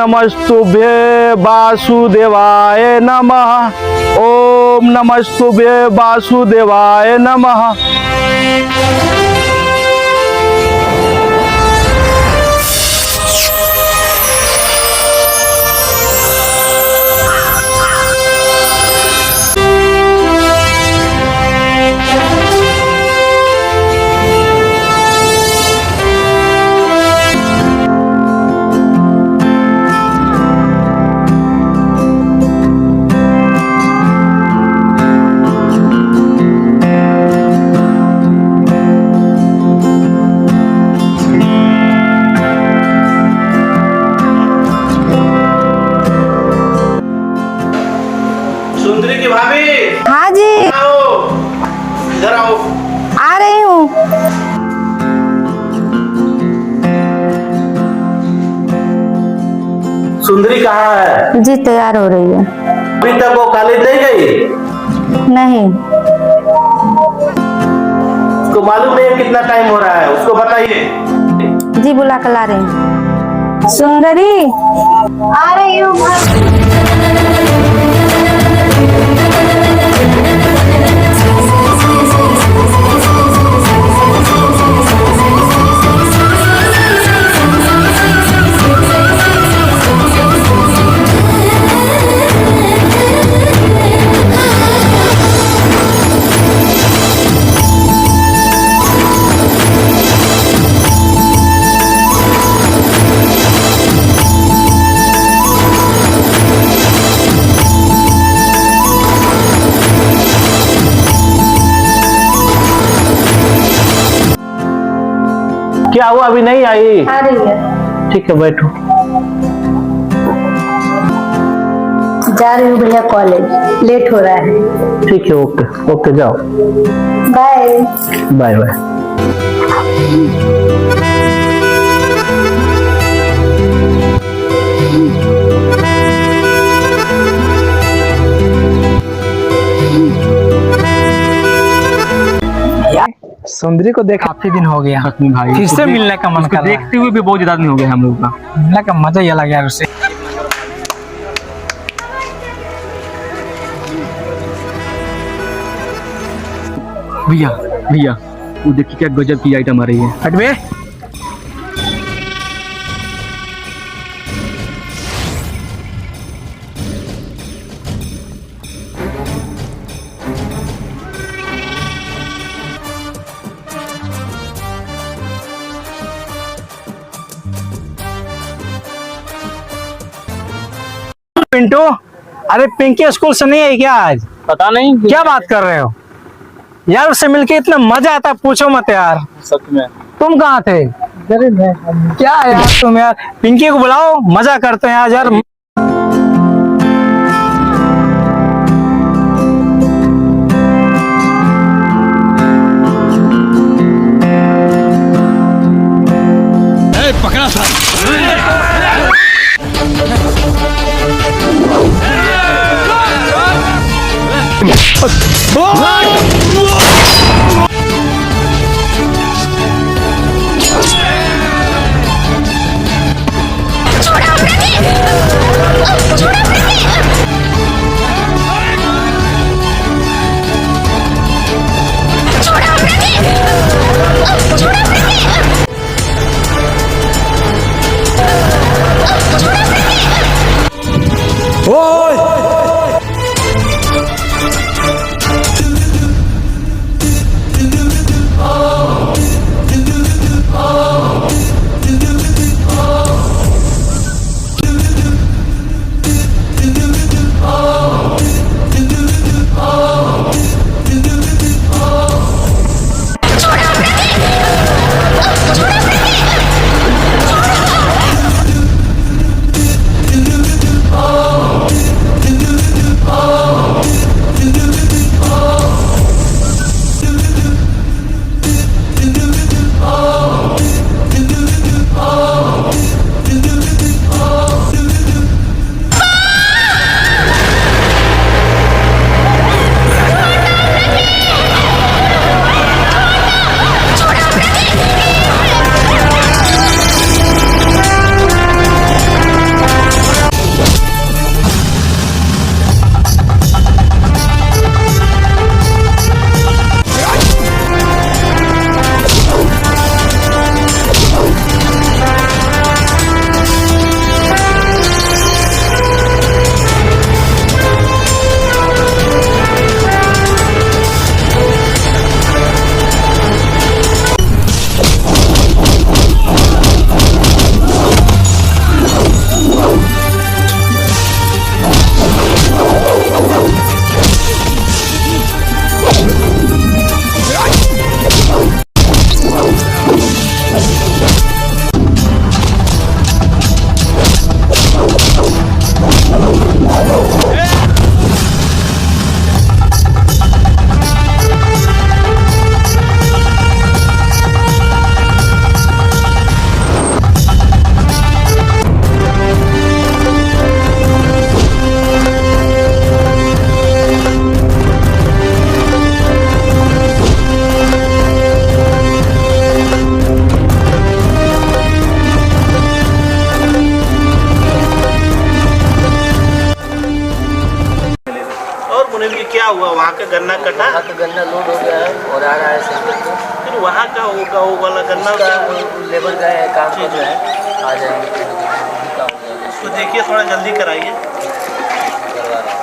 नमस्तुभ्ये वासुदेवाय नमः। ओम नमस्तुभ्ये वासुदेवाय नमः। सुंदरी की भाभी। हाँ जी, आओ इधर आओ। आ रही हूँ। सुंदरी कहाँ है? जी तैयार हो रही है। अभी तक वो कॉलेज नहीं गई? नहीं। उसको मालूम नहीं है कितना टाइम हो रहा है, उसको बताइए। जी बुला कर ला रही हूँ। सुंदरी आ रही हूँ। क्या हुआ, अभी नहीं आई? आ रही है। ठीक है, बैठो। जा रही हूँ भैया कॉलेज, लेट हो रहा है। ठीक है, ओके ओके, जाओ। Bye bye bye. सुंदरी को देखा काफी दिन हो गया भाई फिर से मिलने का मन कर रहा है। देखते हुए भी बहुत ज्यादा दिन हो गया हम लोग का। मिलने का मजा ही अलग यार उससे। भैया भैया, वो देखिए क्या गजब की आइटम आ रही है। हट बे। पिंटू, अरे पिंकी स्कूल से नहीं आई क्या आज? पता नहीं क्या बात कर रहे हो यार, उससे मिलके इतना मजा आता, पूछो मत यार। सच में। तुम कहाँ थे? क्या यार तुम यार, पिंकी को बुलाओ, मजा करते हैं आज यार। पकड़ा था। मुनीम जी क्या हुआ, वहाँ का गन्ना कटा? वहाँ का गन्ना लोड हो गया है और आ रहा है सेंटर को। फिर वहाँ का होगा वो वाला गन्ना उसका क्या? लेबर गए हैं, काम कर रहे हैं, आ जाएंगे तो काम हो जाएगा। उसको देखिए थोड़ा जल्दी कराइए। करवा रहे हैं।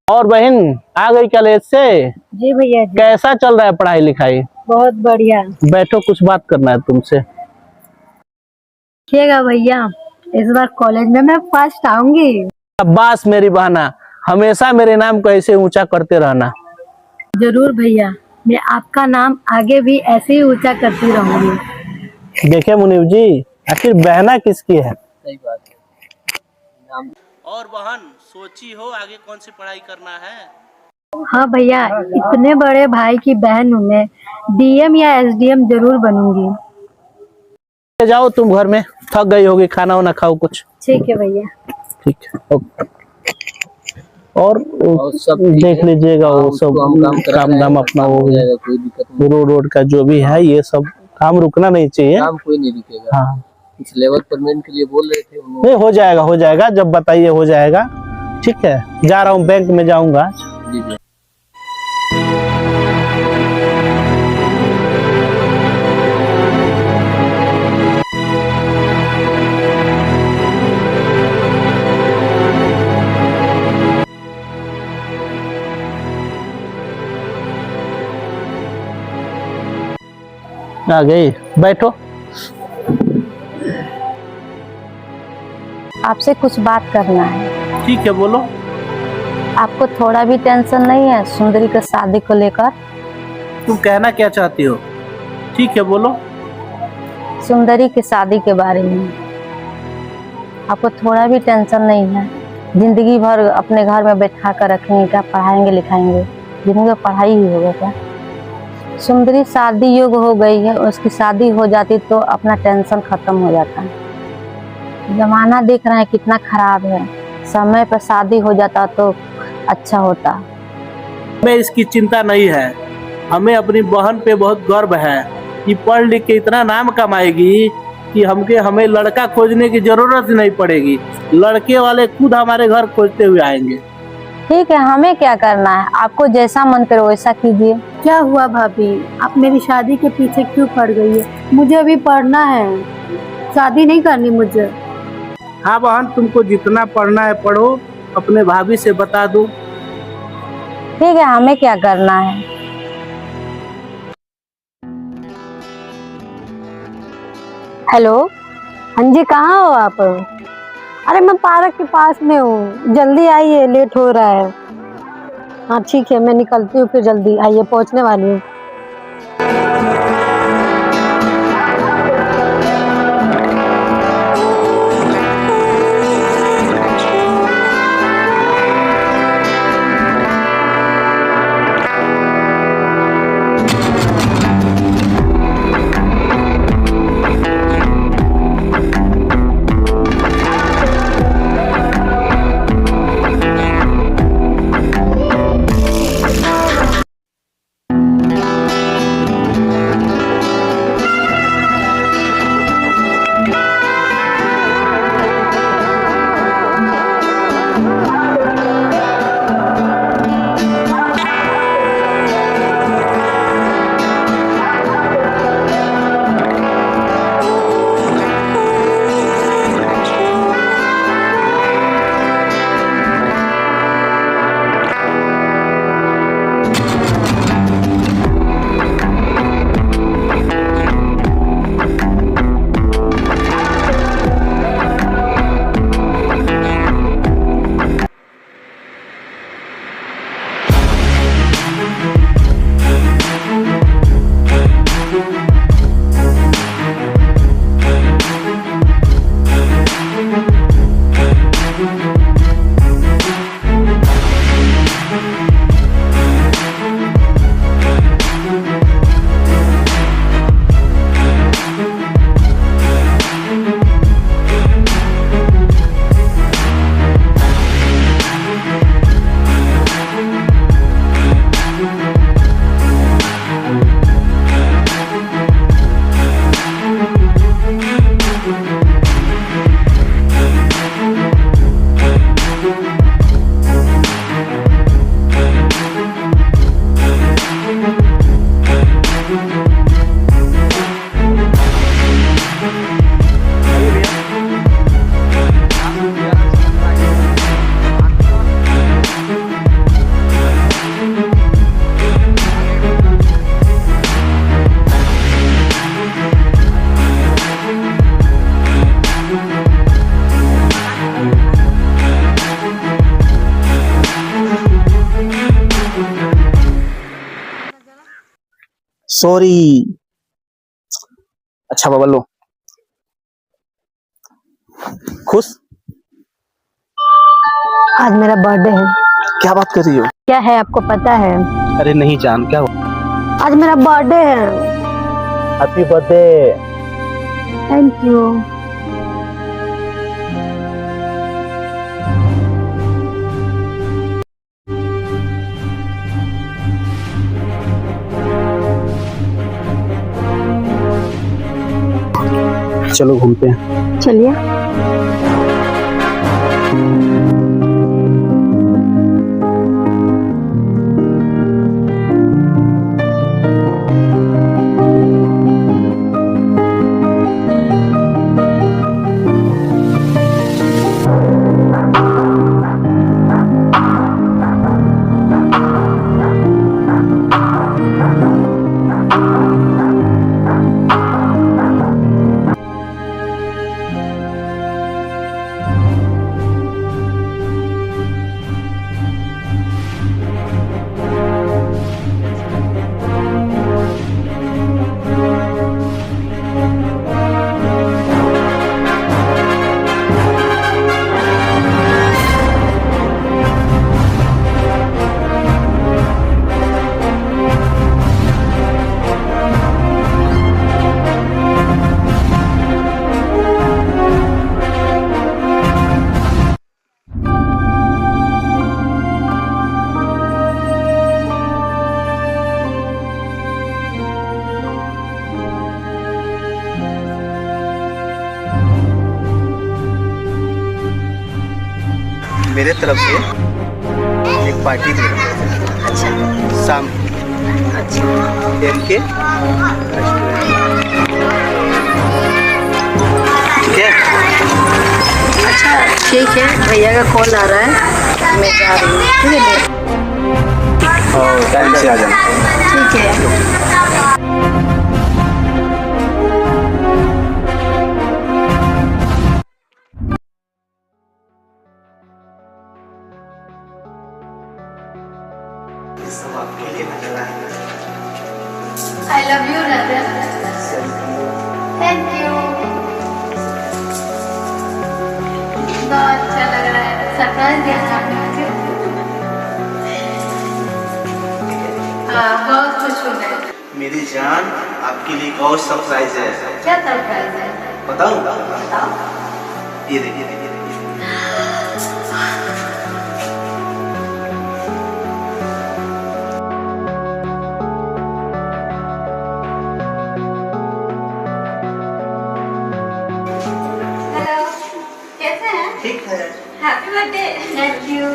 और बहन आ गई कॉलेज से? जी भैया जी, कैसा चल रहा है पढ़ाई लिखाई? बहुत बढ़िया। बैठो, कुछ बात करना है तुमसे। देखिएगा भैया, इस बार कॉलेज में मैं फर्स्ट आऊंगी। अब्बास मेरी बहना, हमेशा मेरे नाम को ऐसे ऊंचा करते रहना। जरूर भैया, मैं आपका नाम आगे भी ऐसे ही ऊंचा करती रहूंगी। देखे मुनीब जी, आखिर बहना किसकी है? सही बात है। और बहन सोची हो आगे कौन सी पढ़ाई करना है? हाँ भैया, इतने बड़े भाई की बहन हूँ मैं, डीएम या एसडीएम जरूर बनूंगी। जाओ तुम घर में, थक गई होगी, खाना वाना खाओ कुछ। ठीक है भैया। ठीक है, ओके। और सब देख लीजिएगा वो उसको सब हम काम करा काम रहे दाम हैं, अपना काम वो हो जाएगा, कोई दिक्कत नहीं। रोड का जो भी है ये सब काम रुकना नहीं चाहिए। काम कोई नहीं रुकेगा। हाँ कुछ लेबर परमेंट के लिए बोल रहे थे उन्होंने। नहीं, हो जाएगा जब बताइए हो जाएगा। ठीक है, जा रहा हूँ, बैंक में जाऊंगा। जी जी। आ गई, बैठो। आपसे कुछ बात करना है। ठीक है, बोलो। आपको थोड़ा भी टेंशन नहीं है सुंदरी के शादी को लेकर? तुम कहना क्या चाहती हो? ठीक है, बोलो। सुंदरी की शादी के बारे में आपको थोड़ा भी टेंशन नहीं है? जिंदगी भर अपने घर में बैठा कर रखेंगे क्या? पढ़ाएंगे लिखाएंगे? जिंदगी में पढ़ाई ही होगा क्या? सुंदरी शादी योग्य हो गई है, उसकी शादी हो जाती तो अपना टेंशन खत्म हो जाता। जमाना देख रहे हैं कितना खराब है, समय पर शादी हो जाता तो अच्छा होता। हमें इसकी चिंता नहीं है, हमें अपनी बहन पे बहुत गर्व है कि पढ़ लिख के इतना नाम कमाएगी कि हमें लड़का खोजने की जरूरत नहीं पड़ेगी। लड़के वाले खुद हमारे घर खोजते हुए आएंगे। ठीक है, हमें क्या करना है? आपको जैसा मन करे वैसा कीजिए। क्या हुआ भाभी, आप मेरी शादी के पीछे क्यों पड़ गई है? मुझे अभी पढ़ना है, शादी नहीं करनी मुझे। हाँ बहन, तुमको जितना पढ़ना है पढ़ो, अपने भाभी से बता दो। ठीक है, हमें क्या करना है? हेलो, हाँ जी, कहाँ हो आप? अरे मैं पार्क के पास में हूँ, जल्दी आइए, लेट हो रहा है। हाँ ठीक है, मैं निकलती हूँ, फिर जल्दी आइए, पहुँचने वाली हूँ। सॉरी। अच्छा बाबा लो। खुश? आज मेरा बर्थडे है। क्या बात कर रही हो? क्या है आपको पता है? अरे नहीं जान, क्या हुआ? आज मेरा बर्थडे है। Happy birthday. Thank you. चलो घूमते हैं। चलिए। मेरे तरफ से एक पार्टी दे रहा हूँ। अच्छा। शाम। अच्छा। MK ठीक है? अच्छा ठीक है, भैया का कॉल आ रहा है, मैं जा रही हूँ। ठीक है, और टाइम से आ जाना। ठीक है। सब आपके लिए नजर आएगा। I love you, Radha. Thank you. बहुत अच्छा लग रहा है, सरप्राइज दिया था आपने। हाँ, बहुत खुश हूँ मैं। मेरी जान, आपके लिए एक और सरप्राइज है। क्या सरप्राइज है? बताऊं? बताओ। ये देखिए। हेलो, कैसे हैं? ठीक है। Happy birthday. Thank you.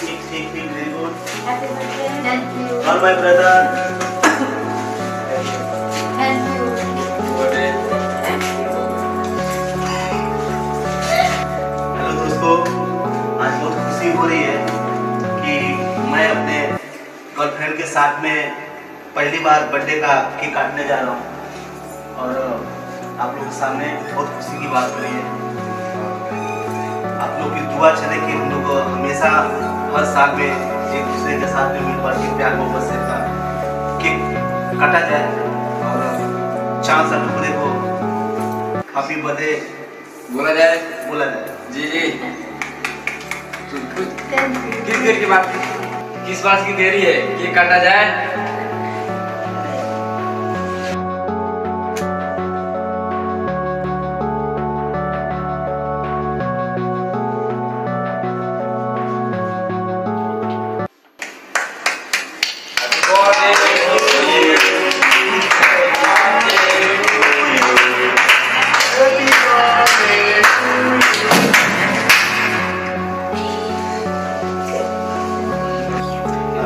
ठीक, very good. Happy birthday. Thank you. और my brother. Thank you. Hello दोस्तों, आज बहुत खुशी हो रही है कि मैं अपने गर्लफ्रेंड के साथ में पहली बार बर्थडे का केक काटने जा रहा हूँ और आप लोगों के सामने बहुत खुशी की बात हो रही है। आप लोग की दुआ चले कि हम लोग हमेशा हर साल में एक दूसरे के साथ में मिल कर के प्यार मोहब्बत से केक काटा जाए और चांद सा टुकड़े को हैप्पी बर्थडे बोला जाए। जी। किस देर की बात, किस बात की देरी है? केक काटा जाए।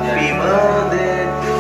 Happy birthday to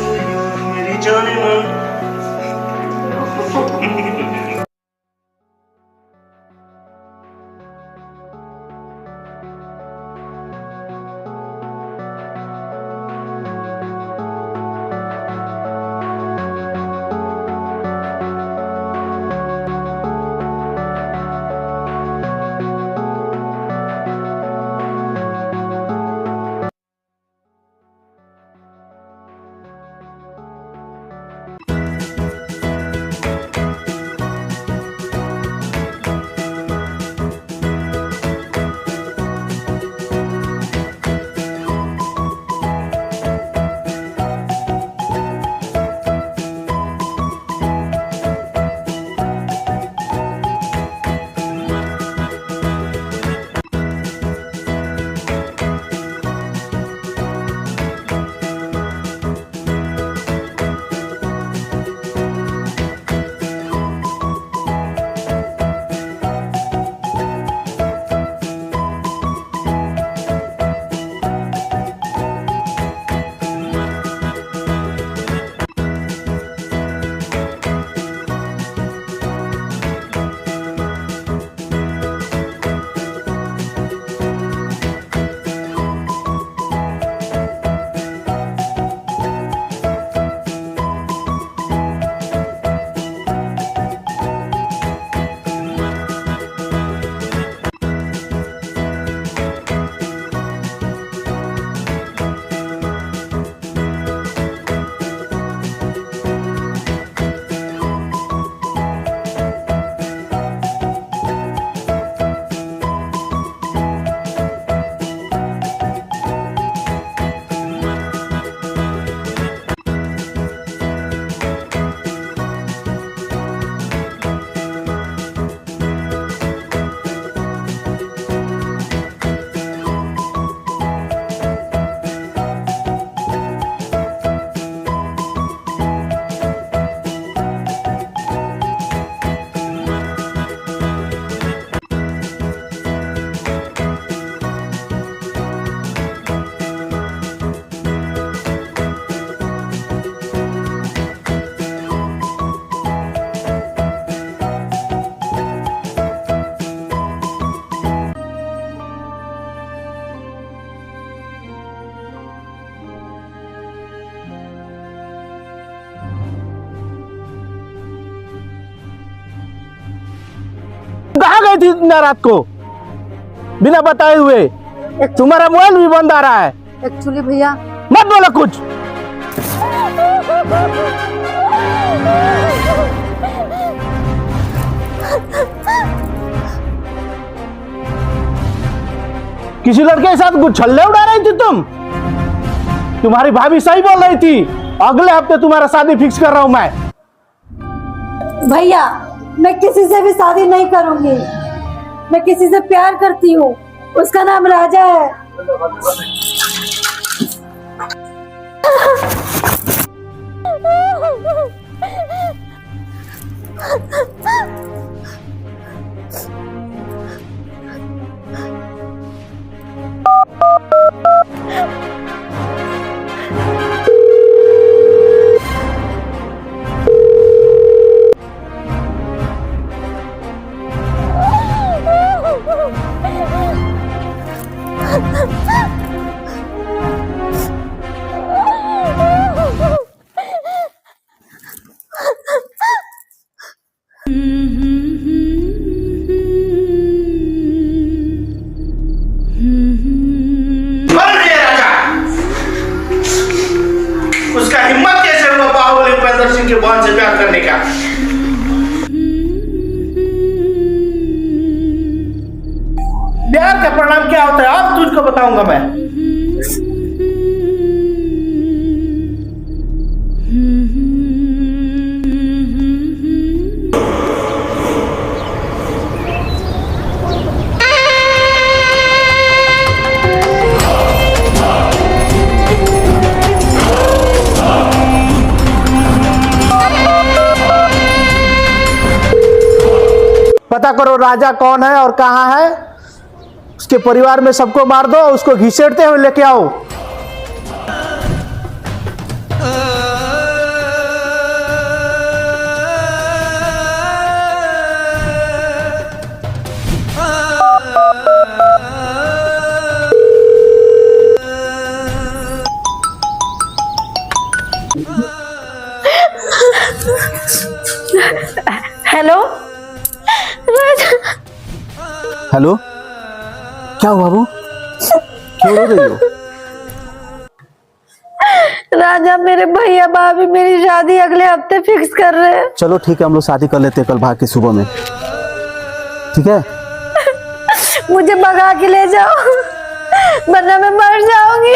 कहाँ गई थी इतना रात को बिना बताए हुए? तुम्हारा मोबाइल भी बंद आ रहा है। एक्चुअली भैया मत बोलो कुछ। किसी लड़के के साथ कुछ छल्ले उड़ा रही थी तुम? तुम्हारी भाभी सही बोल रही थी, अगले हफ्ते तुम्हारा शादी फिक्स कर रहा हूं मैं। भैया मैं किसी से भी शादी नहीं करूंगी, मैं किसी से प्यार करती हूँ, उसका नाम राजा है। कौन है राजा? उसका हिम्मत कैसे हुआ बाहुबली उपेंद्र सिंह के बहन से प्यार करने का? प्यार का परिणाम क्या होता है अब तुझको बताऊंगा मैं। पता करो राजा कौन है और कहाँ है, उसके परिवार में सबको मार दो, उसको घसीटते हुए लेके आओ। हेलो हेलो, क्या हुआ बाबू, क्यों रो रही हो? राजा मेरे भैया भाभी मेरी शादी अगले हफ्ते फिक्स कर रहे हैं। चलो ठीक है, हम लोग शादी कर लेते हैं कल भाग के सुबह में, ठीक है? मुझे भगा के ले जाओ वरना मैं मर जाऊंगी।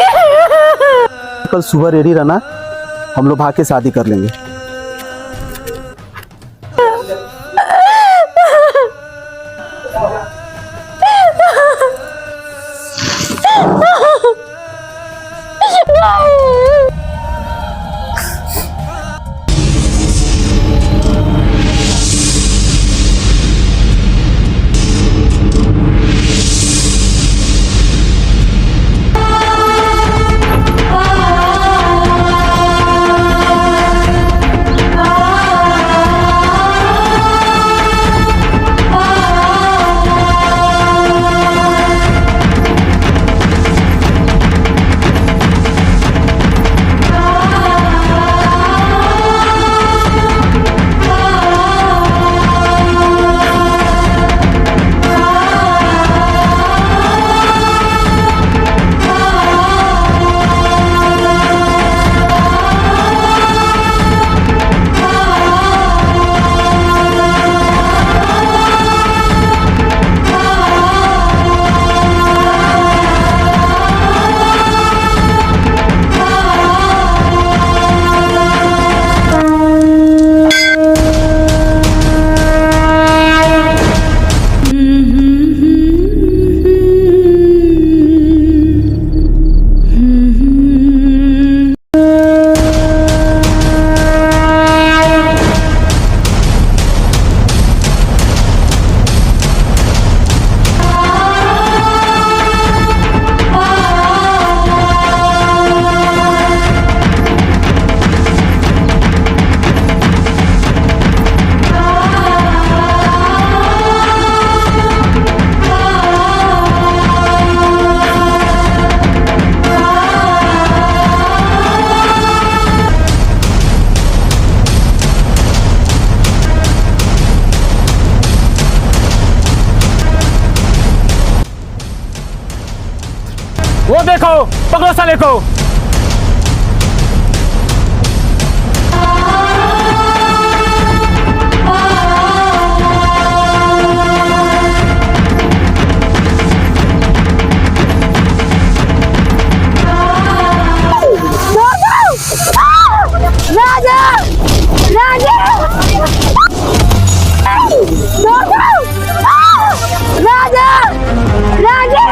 कल सुबह रेडी रहना, हम लोग भाग के शादी कर लेंगे। वो देखो, पकड़ो साले को। राजा राजा राजा राजा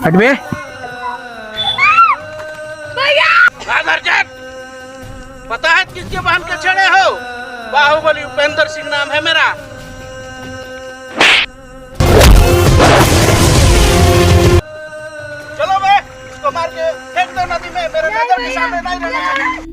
हट बे। पता है किसके बहन के छेड़े हो? बाहुबली उपेंद्र सिंह नाम है मेरा। चलो बे, इसको मार के फेंक दो नदी में, मेरे नजर के सामने नहीं रहना चाहिए।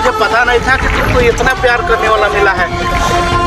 मुझे पता नहीं था कि तुमको इतना प्यार करने वाला मिला है।